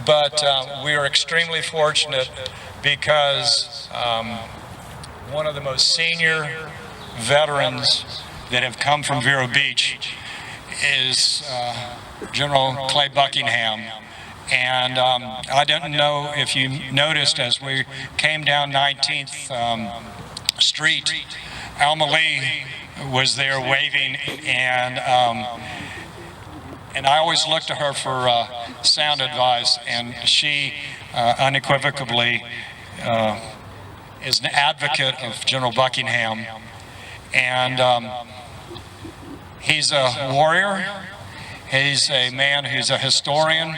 but we are extremely fortunate because one of the most senior veterans that have come from Vero Beach is General Clay Buckingham. And I don't know if you noticed as we came down 19th Street, Alma Lee was there waving, and I always look to her for sound advice, and she unequivocally is an advocate of General Buckingham. And he's a warrior, he's a man who's a historian,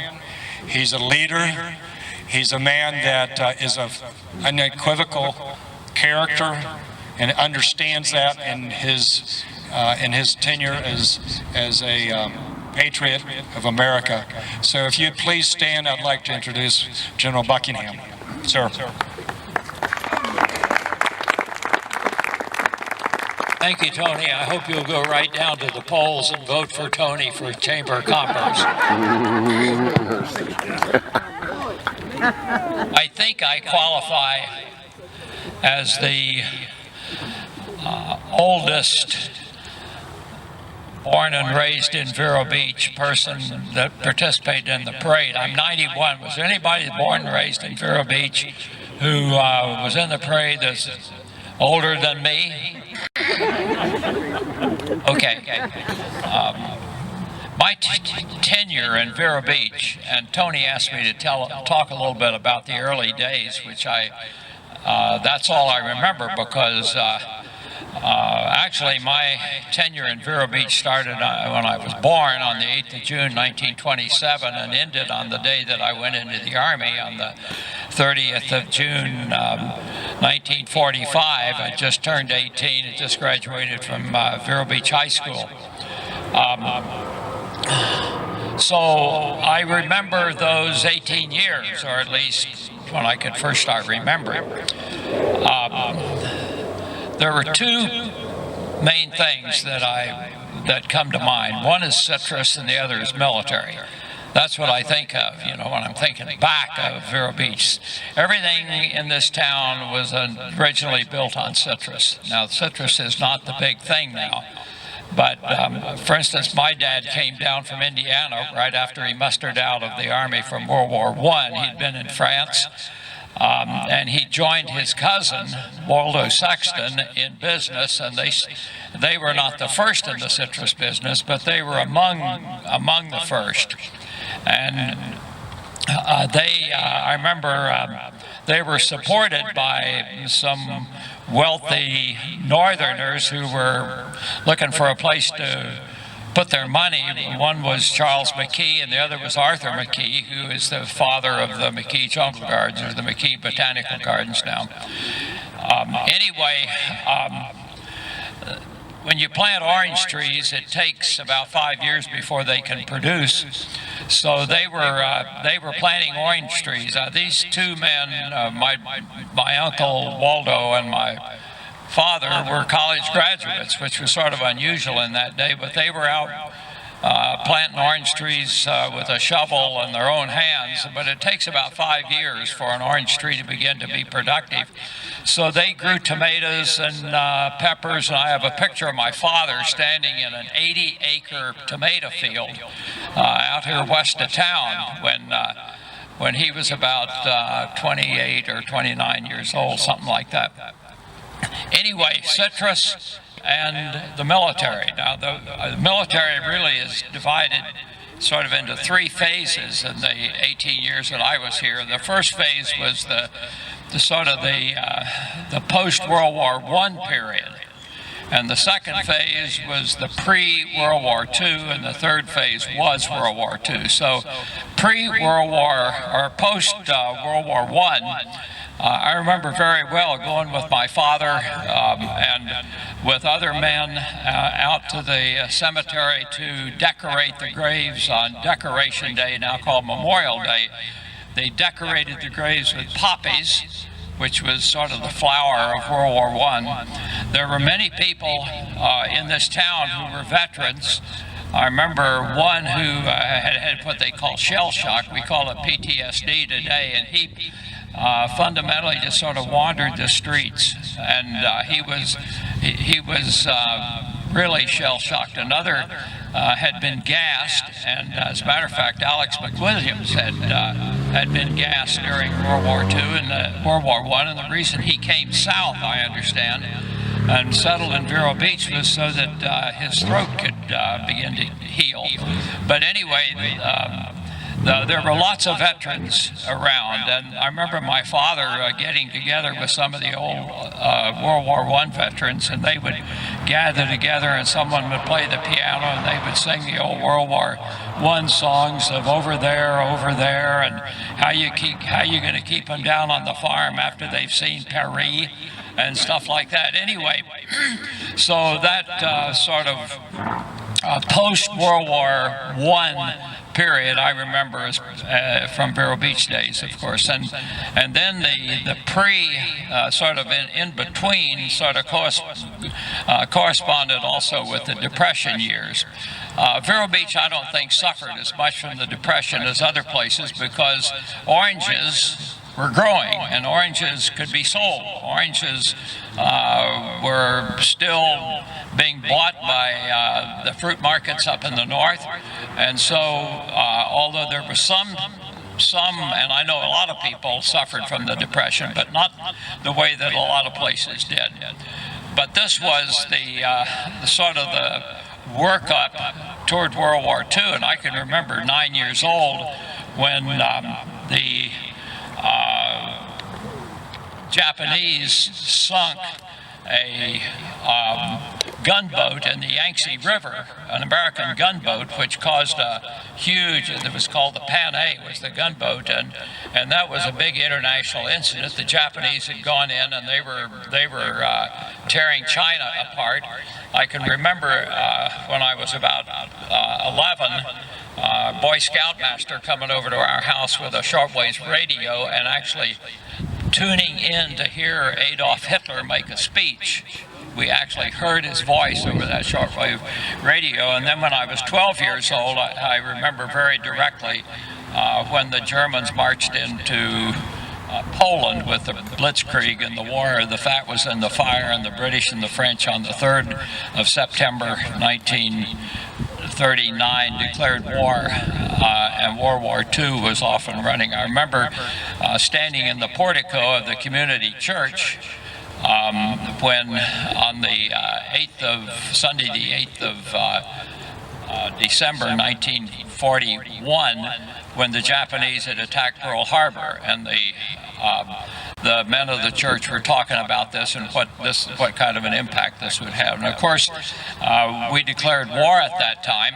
he's a leader, he's a man that is an unequivocal character and understands that in his tenure as a patriot of America. So if you'd please stand, I'd like to introduce General Buckingham. Sir. Thank you, Tony. I hope you'll go right down to the polls and vote for Tony for Chamber of Commerce. I think I qualify as the oldest born and raised in Vero Beach person that participated in the parade. I'm 91. Was there anybody born and raised in Vero Beach who was in the parade that's older than me? Okay. My tenure in Vero Beach, and Tony asked me to talk a little bit about the early days, which that's all I remember, because actually my tenure in Vero Beach started when I was born on the 8th of June 1927 and ended on the day that I went into the Army on the 30th of June 1945. I just turned 18 and just graduated from Vero Beach High School. So I remember those 18 years, or at least when I could first start remembering. There were two main things that come to mind. One is citrus and the other is military. That's what I think of, when I'm thinking back of Vero Beach. Everything in this town was originally built on citrus. Now, citrus is not the big thing now. But, for instance, my dad came down from Indiana right after he mustered out of the Army from World War I. He'd been in France. And he joined his cousin, Waldo Sexton, in business, and they were not the first in the citrus business, but they were among the first. And I remember they were supported by some wealthy Northerners who were looking for a place to put their money. One was Charles McKee, and the other was Arthur McKee, who is the father of the McKee Jungle Gardens, or the McKee Botanical Gardens now. When you plant orange trees, it takes about 5 years before they can produce. So they were planting orange trees. These two men, my uncle Waldo and my father, were college graduates, which was sort of unusual in that day, but they were out planting orange trees with a shovel in their own hands. But it takes about 5 years for an orange tree to begin to be productive. So they grew tomatoes and peppers, and I have a picture of my father standing in an 80-acre tomato field out here west of town when he was about 28 or 29 years old, something like that. Anyway, citrus and the military. Now, the military really is divided sort of into three phases in the 18 years that I was here. The first phase was the post-World War I period. And the second phase was the pre-World War II, and the third phase was World War II. So pre-World War, or post-World War I remember very well going with my father and with other men out to the cemetery to decorate the graves on Decoration Day, now called Memorial Day. They decorated the graves with poppies, which was sort of the flower of World War I. There were many people in this town who were veterans I remember one who had what they call shell shock. We call it PTSD today, and he fundamentally just sort of wandered the streets, and he was really shell shocked. Another had been gassed, and as a matter of fact, Alex McWilliams had been gassed during World War II and World War I, and the reason he came south, I understand, and settled in Vero Beach was so that his throat could begin to heal. But anyway, there were lots of veterans around, and I remember my father getting together with some of the old World War I veterans, and they would gather together, and someone would play the piano, and they would sing the old World War I songs of over there, and how you going to keep them down on the farm after they've seen Paris and stuff like that. Anyway, so that sort of post-World War I period I remember as, from Vero Beach days, of course, and then the sort of in between sort of corresponded also with the Depression years. Vero Beach, I don't think, suffered as much from the Depression as other places because oranges were growing and oranges could be sold. Oranges were still being bought by the fruit markets up in the north, and so although there was some, and I know a lot of people suffered from the Depression, but not the way that a lot of places did. But this was the sort of the workup toward World War II, and I can remember 9 years old when the Japanese sunk a gunboat in the Yangtze River, an American gunboat, which caused a huge, it was called the Pan A, was the gunboat, and that was a big international incident. The Japanese had gone in and they were tearing China apart. I can remember when I was about 11, Boy Scoutmaster coming over to our house with a shortwave radio and actually tuning in to hear Adolf Hitler make a speech. We actually heard his voice over that shortwave radio. And then when I was 12 years old, I remember very directly when the Germans marched into Poland with the Blitzkrieg and the war. The fat was in the fire, and the British and the French on the 3rd of September 1939 declared war, and World War II was off and running. I remember standing in the portico of the community church when on the Sunday the 8th of December 1941, when the Japanese had attacked Pearl Harbor, and the men of the church were talking about this and what kind of an impact this would have. And of course, we declared war at that time,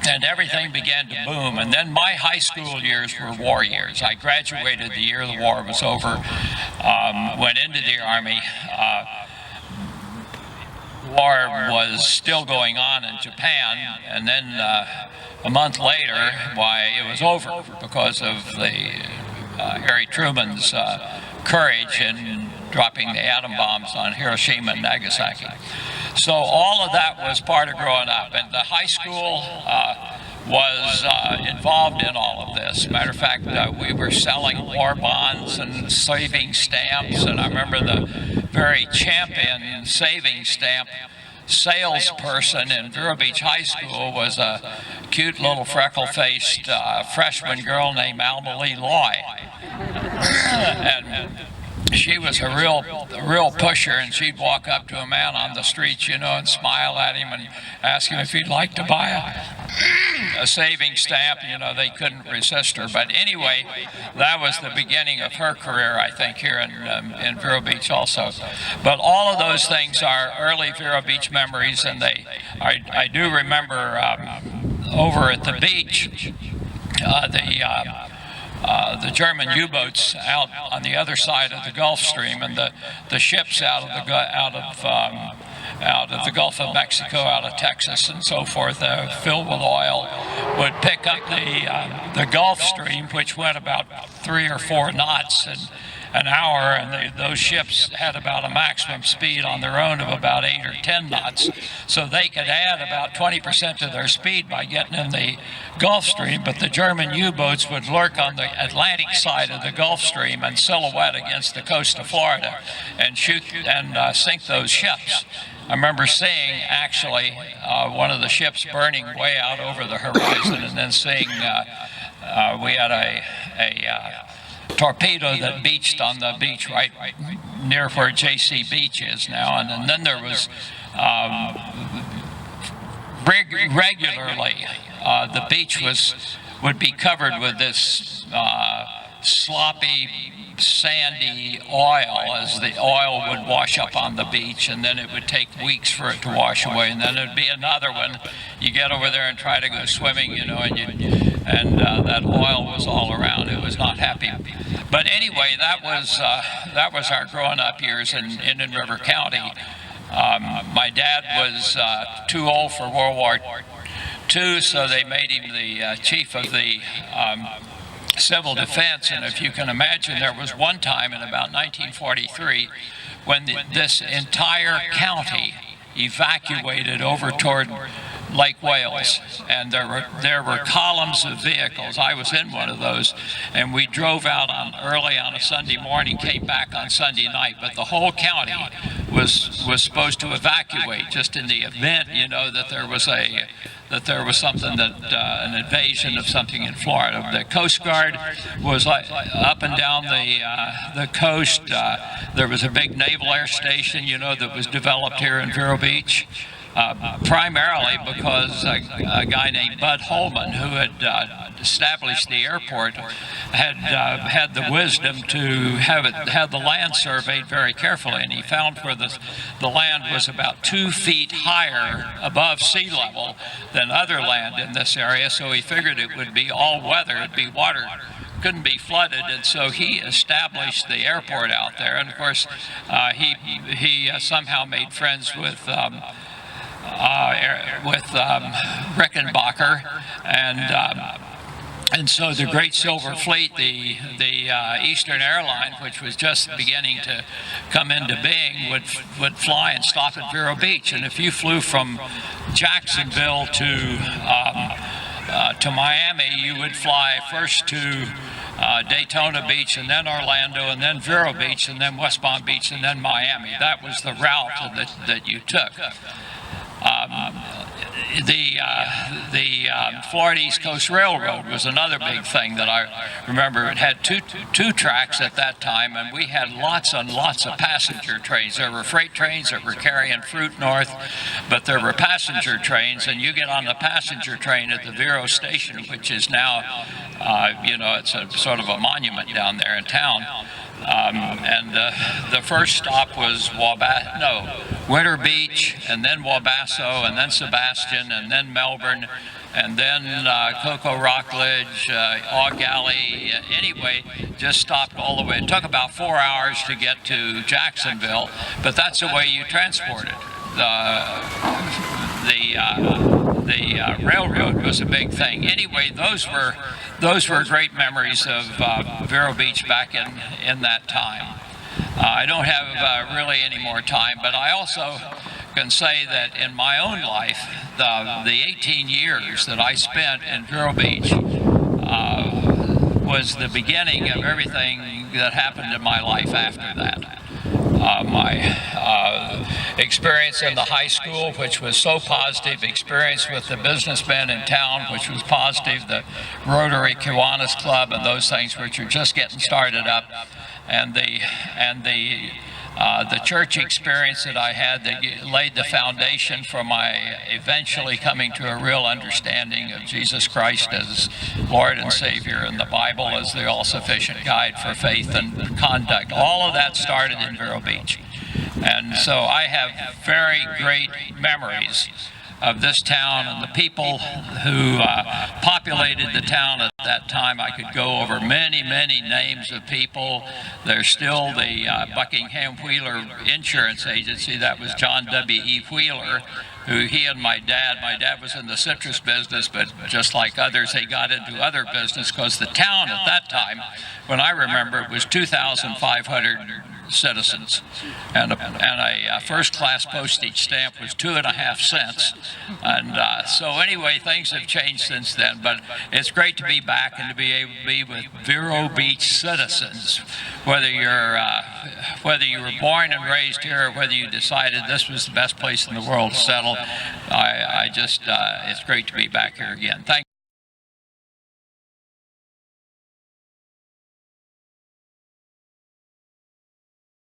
and everything began to boom. And then my high school years were war years. I graduated the year the war was over, went into the Army. War was still going on in Japan, and then a month later, why, it was over because of Harry Truman's courage in dropping the atom bombs on Hiroshima and Nagasaki. So all of that was part of growing up, and the high school was involved in all of this. Matter of fact, we were selling war bonds and saving stamps, and I remember the very champion saving stamp salesperson in Vero Beach High School was a cute little freckle-faced freshman girl named Alma Lee Loy. And she was a real pusher, and she'd walk up to a man on the street, and smile at him and ask him if he'd like to buy a saving stamp. They couldn't resist her. But anyway, that was the beginning of her career, I think, here in Vero Beach also. But all of those things are early Vero Beach memories, and I do remember over at the beach, the German U-boats out on the other side of the Gulf Stream, and the ships out of the Gulf of Mexico, out of Texas and so forth, filled with oil, would pick up the Gulf Stream, which went about 3 or 4 knots, an hour, and those ships had about a maximum speed on their own of about 8 or 10 knots. So they could add about 20% to their speed by getting in the Gulf Stream, but the German U-boats would lurk on the Atlantic side of the Gulf Stream and silhouette against the coast of Florida and shoot and sink those ships. I remember seeing actually one of the ships burning way out over the horizon, and then seeing we had a torpedo that beached on the beach right near where JC Beach is now, and then there was regularly the beach would be covered with this sloppy, sandy oil, as the oil would wash up on the beach, and then it would take weeks for it to wash away, and then it'd be another one. You get over there and try to go swimming, you know, and that oil was all around. It was not happy. But anyway, that was our growing up years in Indian River County. My dad was too old for World War II, so they made him the chief of the civil defense. And if you can imagine, there was one time in about 1943 when this entire county evacuated over toward Lake Wales, and there were columns of vehicles. I was in one of those, and we drove out early on a Sunday morning, came back on Sunday night, but the whole county was supposed to evacuate, just in the event, you know, that there was something an invasion of something in Florida. The Coast Guard was up and down the coast. There was a big naval air station, you know, that was developed here in Vero Beach. Primarily because a guy named Bud Holman, who had established the airport, had the wisdom to have the land surveyed very carefully, and he found where the land was about 2 feet higher above sea level than other land in this area, so he figured it would be all weather, it'd be water, couldn't be flooded, and so he established the airport out there. And of course, he somehow made friends with Rickenbacker, and so the Great Silver Fleet, the Eastern Airline, which was just beginning to come into being, would fly and stop at Vero Beach. And if you flew from Jacksonville to Miami, you would fly first to Daytona Beach, and then Orlando, and then Vero Beach, and then West Palm Beach, and then Miami. That was the route that you took. The Florida East Coast Railroad was another big thing that I remember. It had two tracks at that time, and we had lots and lots of passenger trains. There were freight trains that were carrying fruit north, but there were passenger trains, and you get on the passenger train at the Vero station, which is now, you know, it's a sort of a monument down there in town. And the first stop was Winter Beach, and then Wabasso, and then Sebastian, and then Melbourne, and then Cocoa Rockledge, Aug Alley. Anyway, just stopped all the way. It took about 4 hours to get to Jacksonville, but that's the way you transport it. The railroad was a big thing. Anyway, those were great memories of Vero Beach back in that time. I don't have really any more time, but I also can say that in my own life, the 18 years that I spent in Vero Beach was the beginning of everything that happened in my life after that. My experience in the high school, which was so positive, experience with the businessmen in town, which was positive, the Rotary Kiwanis Club and those things which are just getting started up, and the church experience that I had that laid the foundation for my eventually coming to a real understanding of Jesus Christ as Lord and Savior, and the Bible as the all-sufficient guide for faith and conduct. All of that started in Vero Beach. And so I have very great memories of this town and the people who populated the town at that time. I could go over many, many names of people. There's still the Buckingham Wheeler Insurance Agency. That was John W.E. Wheeler, he and my dad was in the citrus business, but just like others, they got into other business because the town at that time, when I remember, it was 2,500 citizens, and a first-class postage stamp was 2.5 cents. And so anyway, things have changed since then, but it's great to be back and to be able to be with Vero Beach citizens, whether you were born and raised here or whether you decided this was the best place in the world to settle. It's great to be back here again. Thank